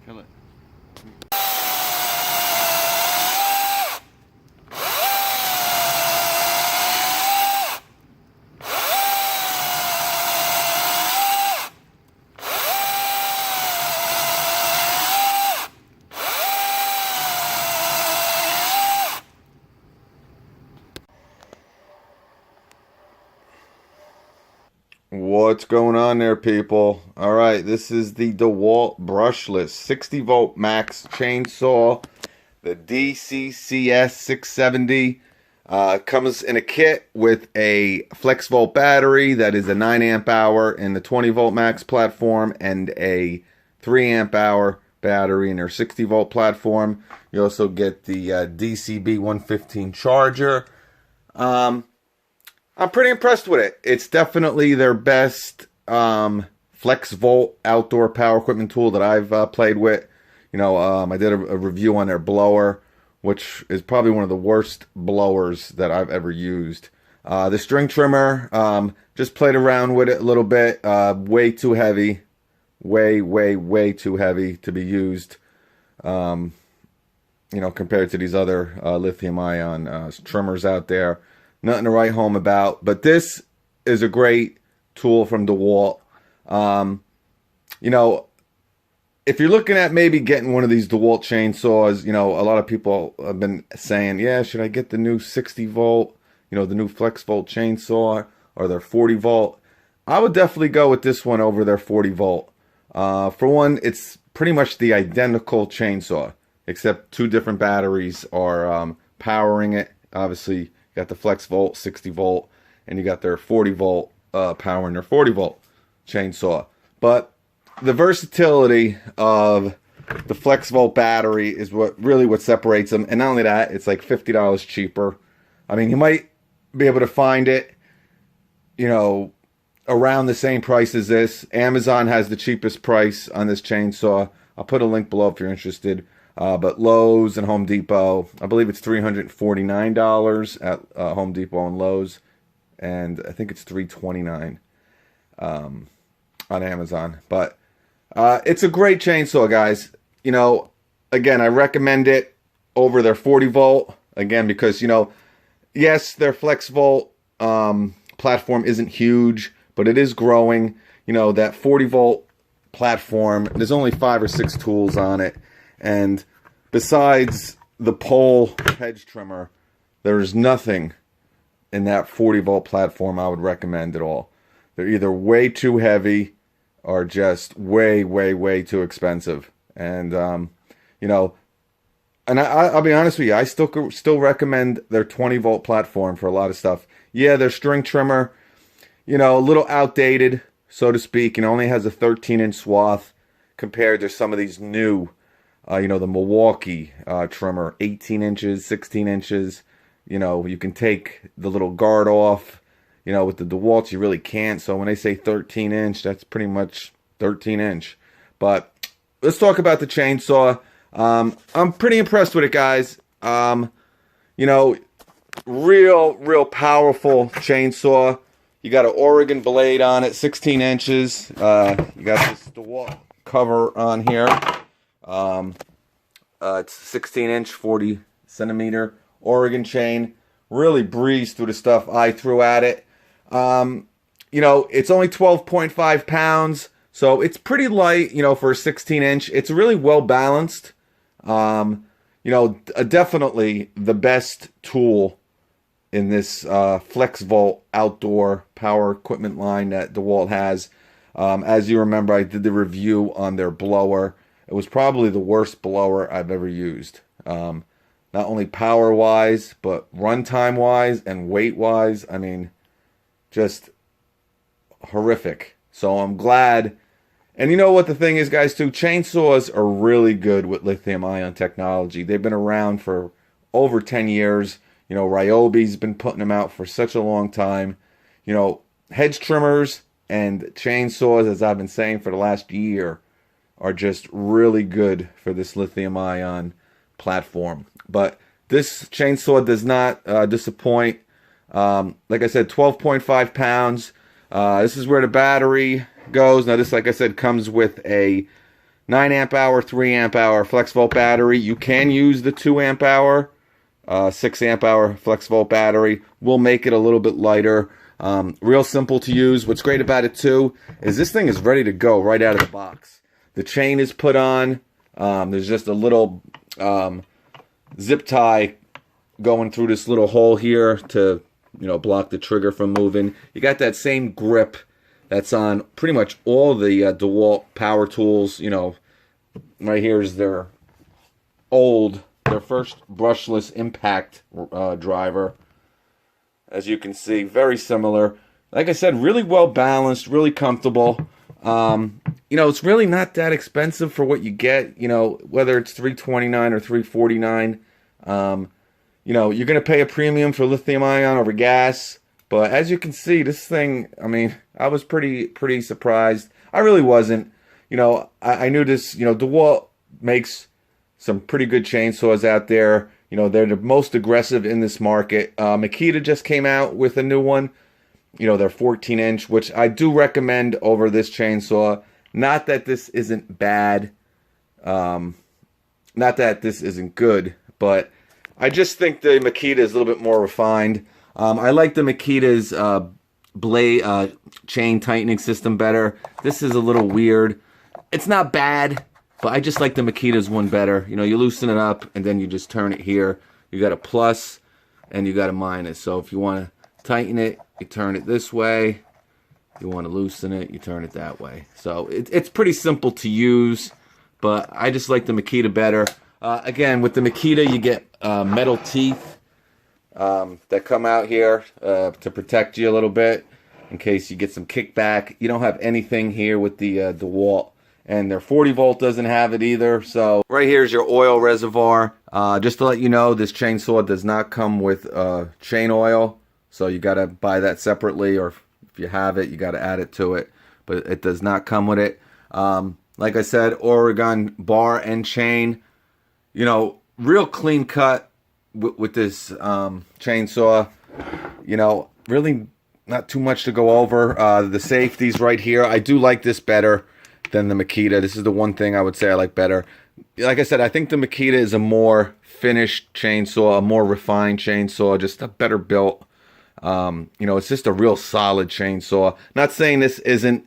Kill it. What's going on there, people? All right, this is the DeWalt Brushless 60 volt max chainsaw, the DCCS670. Comes in a kit with a Flexvolt battery that is a 9 amp hour in the 20 volt max platform and a 3 amp hour battery in their 60 volt platform. You also get the DCB115 charger. I'm pretty impressed with it. It's definitely their best Flexvolt outdoor power equipment tool that I've played with. You know, I did a review on their blower, which is probably one of the worst blowers that I've ever used. The string trimmer, just played around with it a little bit. Way too heavy. Way too heavy to be used. You know, compared to these other lithium-ion trimmers out there. Nothing to write home about, but this is a great tool from DeWalt. You know, if you're looking at maybe getting one of these DeWalt chainsaws, you know, a lot of people have been saying, yeah, should I get the new 60 volt, you know, the new Flexvolt chainsaw or their 40 volt? I would definitely go with this one over their 40 volt. For one, it's pretty much the identical chainsaw, except two different batteries are powering it. Obviously, you got the Flexvolt 60 volt, and you got their 40 volt powering their 40 volt chainsaw. But the versatility of the Flexvolt battery is what separates them. And not only that, it's like $50 cheaper. I mean, you might be able to find it, you know, around the same price as this. Amazon has the cheapest price on this chainsaw. I'll put a link below if you're interested. But Lowe's and Home Depot, I believe it's $349 at Home Depot and Lowe's, and I think it's $329 on Amazon. But it's a great chainsaw, guys. You know, again, I recommend it over their 40 volt, again, because, you know, yes, their Flexvolt platform isn't huge, but it is growing. You know, that 40 volt platform, there's only 5 or 6 tools on it. And besides the pole hedge trimmer, there's nothing in that 40 volt platform I would recommend at all. They're either way too heavy or just way too expensive. And, you know, and I'll be honest with you, I still recommend their 20 volt platform for a lot of stuff. Yeah, their string trimmer, you know, a little outdated, so to speak, and only has a 13-inch swath compared to some of these new you know, the Milwaukee trimmer, 18 inches, 16 inches. You know, you can take the little guard off. You know, with the DeWalt's, you really can't. So when they say 13 inch, that's pretty much 13 inch. But let's talk about the chainsaw. I'm pretty impressed with it, guys. You know, real powerful chainsaw. You got an Oregon blade on it, 16 inches. You got this DeWalt cover on here. It's 16-inch, 40 centimeter Oregon chain. Really breezed through the stuff I threw at it. You know, it's only 12.5 pounds, so it's pretty light, you know, for a 16-inch. It's really well balanced. You know, definitely the best tool in this Flexvolt outdoor power equipment line that DeWalt has. As you remember, I did the review on their blower. It was probably the worst blower I've ever used. Not only power-wise, but runtime-wise and weight-wise. I mean, just horrific. So I'm glad. And you know what the thing is, guys, too? Chainsaws are really good with lithium-ion technology. They've been around for over 10 years. You know, Ryobi's been putting them out for such a long time. You know, hedge trimmers and chainsaws, as I've been saying for the last year, are just really good for this lithium-ion platform. But this chainsaw does not disappoint. Like I said, 12.5 pounds. This is where the battery goes. Now this, like I said, comes with a 9 amp hour, 3 amp hour Flexvolt battery. You can use the 2 amp hour, 6 amp hour Flexvolt battery. We'll make it a little bit lighter. Real simple to use. What's great about it too is this thing is ready to go right out of the box. The chain is put on. There's just a little zip tie going through this little hole here to, you know, block the trigger from moving. You got that same grip that's on pretty much all the DeWalt power tools. You know, right here is their first brushless impact driver. As you can see, very similar. Like I said, really well balanced, really comfortable. You know, it's really not that expensive for what you get. You know, whether it's $329 or $349. You know, you're going to pay a premium for lithium ion over gas. But as you can see, this thing, I mean, I was pretty surprised. I really wasn't. You know, I knew this, you know, DeWalt makes some pretty good chainsaws out there. You know, they're the most aggressive in this market. Makita just came out with a new one. You know, they're 14-inch, which I do recommend over this chainsaw. Not that this isn't bad. Not that this isn't good, but I just think the Makita is a little bit more refined. I like the Makita's blade chain tightening system better. This is a little weird. It's not bad, but I just like the Makita's one better. You know, you loosen it up and then you just turn it here. You got a plus and you got a minus. So if you want to tighten it, you turn it this way. You want to loosen it, you turn it that way. So it's pretty simple to use, but I just like the Makita better. Again, with the Makita, you get metal teeth that come out here to protect you a little bit in case you get some kickback. You don't have anything here with the DeWalt, and their 40 volt doesn't have it either. So right here is your oil reservoir. Just to let you know, this chainsaw does not come with chain oil, so you got to buy that separately, or if you have it, you got to add it to it, but it does not come with it. Like I said, Oregon bar and chain. You know, real clean cut with this chainsaw. You know, really not too much to go over. The safeties right here. I do like this better than the Makita. This is the one thing I would say I like better. Like I said, I think the Makita is a more finished chainsaw, a more refined chainsaw, just a better built. You know, it's just a real solid chainsaw. Not saying this isn't,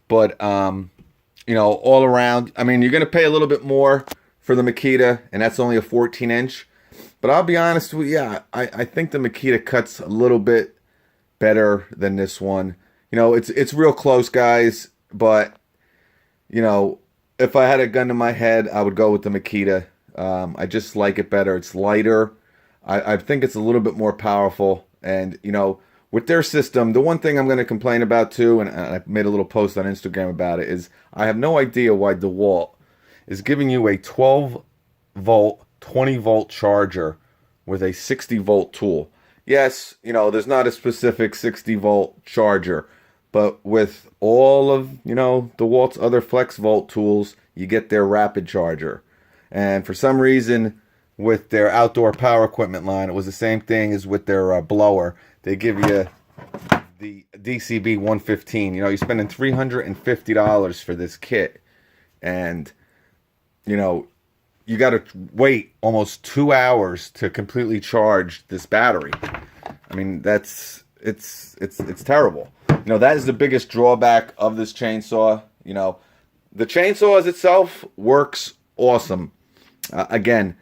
but you know, all around, I mean, you're going to pay a little bit more for the Makita, and that's only a 14-inch. But I'll be honest with you, I think the Makita cuts a little bit better than this one. You know, it's real close, guys, but, you know, if I had a gun to my head, I would go with the Makita. I just like it better. It's lighter. I think it's a little bit more powerful. And, you know, with their system, the one thing I'm going to complain about too, and I made a little post on Instagram about it, is I have no idea why DeWalt is giving you a 12 volt, 20 volt charger with a 60 volt tool. Yes, you know, there's not a specific 60 volt charger, but with all of, you know, DeWalt's other Flexvolt tools, you get their rapid charger. And for some reason, with their outdoor power equipment line, it was the same thing as with their blower. They give you the DCB115. You know, you're spending $350 for this kit, and you know, you got to wait almost 2 hours to completely charge this battery. I mean, it's terrible. You know, that is the biggest drawback of this chainsaw. You know, the chainsaw as itself works awesome. Again,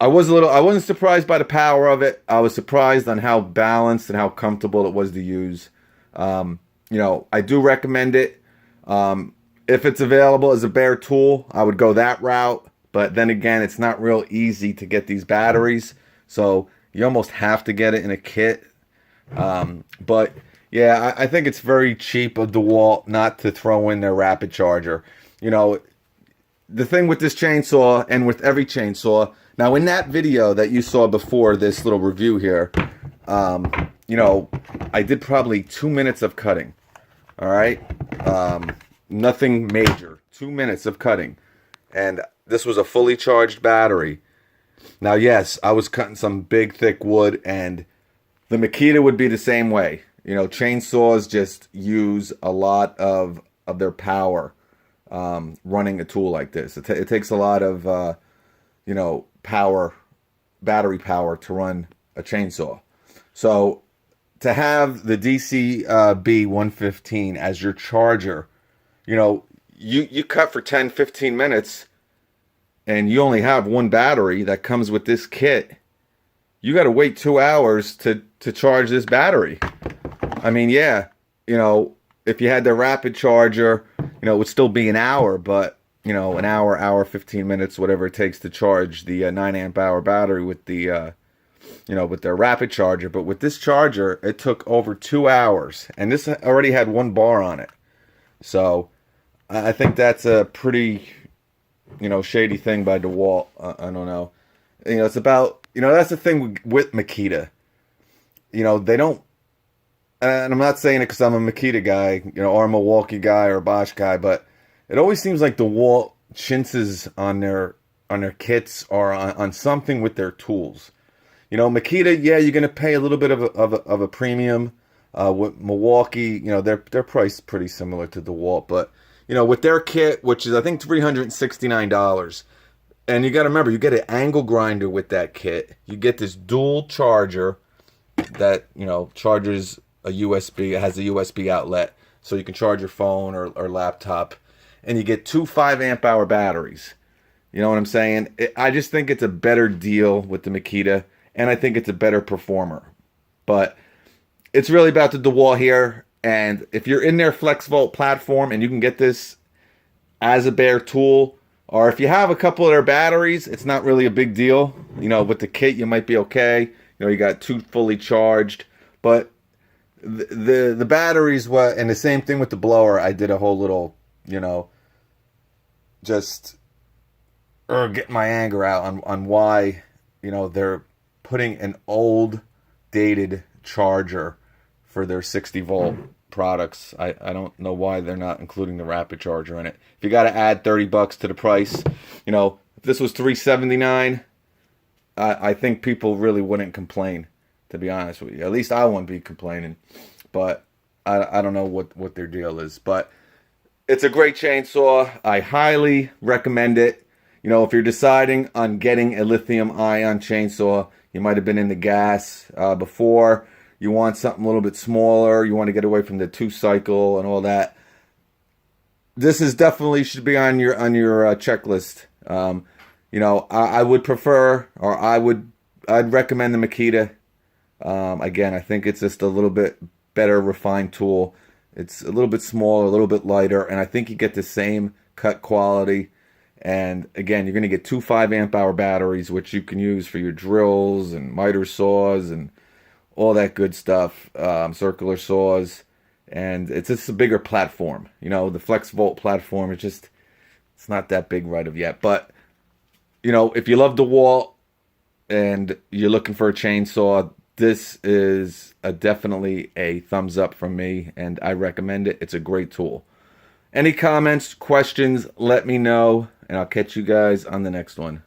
I wasn't surprised by the power of it. I was surprised on how balanced and how comfortable it was to use. You know, I do recommend it. If it's available as a bare tool, I would go that route. But then again, it's not real easy to get these batteries, so you almost have to get it in a kit. But yeah, I think it's very cheap of DeWalt not to throw in their rapid charger. You know, the thing with this chainsaw and with every chainsaw, now in that video that you saw before this little review here, you know, I did probably 2 minutes of cutting. All right, nothing major. 2 minutes of cutting, and this was a fully charged battery. Now, yes, I was cutting some big, thick wood, and the Makita would be the same way. You know, chainsaws just use a lot of their power. running a tool like this. It takes a lot of power, battery power to run a chainsaw. So to have the DCB115 as your charger, you cut for 10, 15 minutes and you only have one battery that comes with this kit. You got to wait 2 hours to charge this battery. I mean, yeah, if you had the rapid charger, it would still be an hour, but, an hour, 15 minutes, whatever it takes to charge the 9 amp hour battery with the, with their rapid charger. But with this charger, it took over 2 hours, and this already had 1 bar on it. So I think that's a pretty, shady thing by DeWalt. I don't know. It's about, that's the thing with Makita. They don't, and I'm not saying it because I'm a Makita guy, or a Milwaukee guy or a Bosch guy, but it always seems like DeWalt chintzes on their kits or on something with their tools. Makita, yeah, you're gonna pay a little bit of a premium. With Milwaukee, they're priced pretty similar to DeWalt, but with their kit, which is I think $369, and you got to remember, you get an angle grinder with that kit. You get this dual charger that charges a USB. It has a USB outlet, so you can charge your phone or laptop, and you get 2 5 amp hour batteries. You know what I'm saying? I just think it's a better deal with the Makita, and I think it's a better performer. But it's really about the DeWalt here, and if you're in their Flexvolt platform and you can get this as a bare tool, or if you have a couple of their batteries, it's not really a big deal. With the kit, you might be okay. You got 2 fully charged, but the batteries, and the same thing with the blower. I did a whole little, just get my anger out on why, they're putting an old, dated charger for their 60 volt products. I don't know why they're not including the rapid charger in it. If you got to add $30 to the price, if this was $379, I think people really wouldn't complain, to be honest with you. At least I wouldn't be complaining, but I don't know what their deal is. But it's a great chainsaw. I highly recommend it. If you're deciding on getting a lithium ion chainsaw, you might have been in the gas before. You want something a little bit smaller. You want to get away from the 2-cycle and all that. This is definitely should be on your checklist. I would prefer, or I'd recommend the Makita. Again, I think it's just a little bit better refined tool. It's a little bit smaller, a little bit lighter, and I think you get the same cut quality. And again, you're going to get 2 5 amp hour batteries, which you can use for your drills and miter saws and all that good stuff, circular saws, and it's just a bigger platform. The Flexvolt platform it's not that big right of yet. But if you love DeWalt and you're looking for a chainsaw, this is definitely a thumbs up from me, and I recommend it. It's a great tool. Any comments, questions, let me know, and I'll catch you guys on the next one.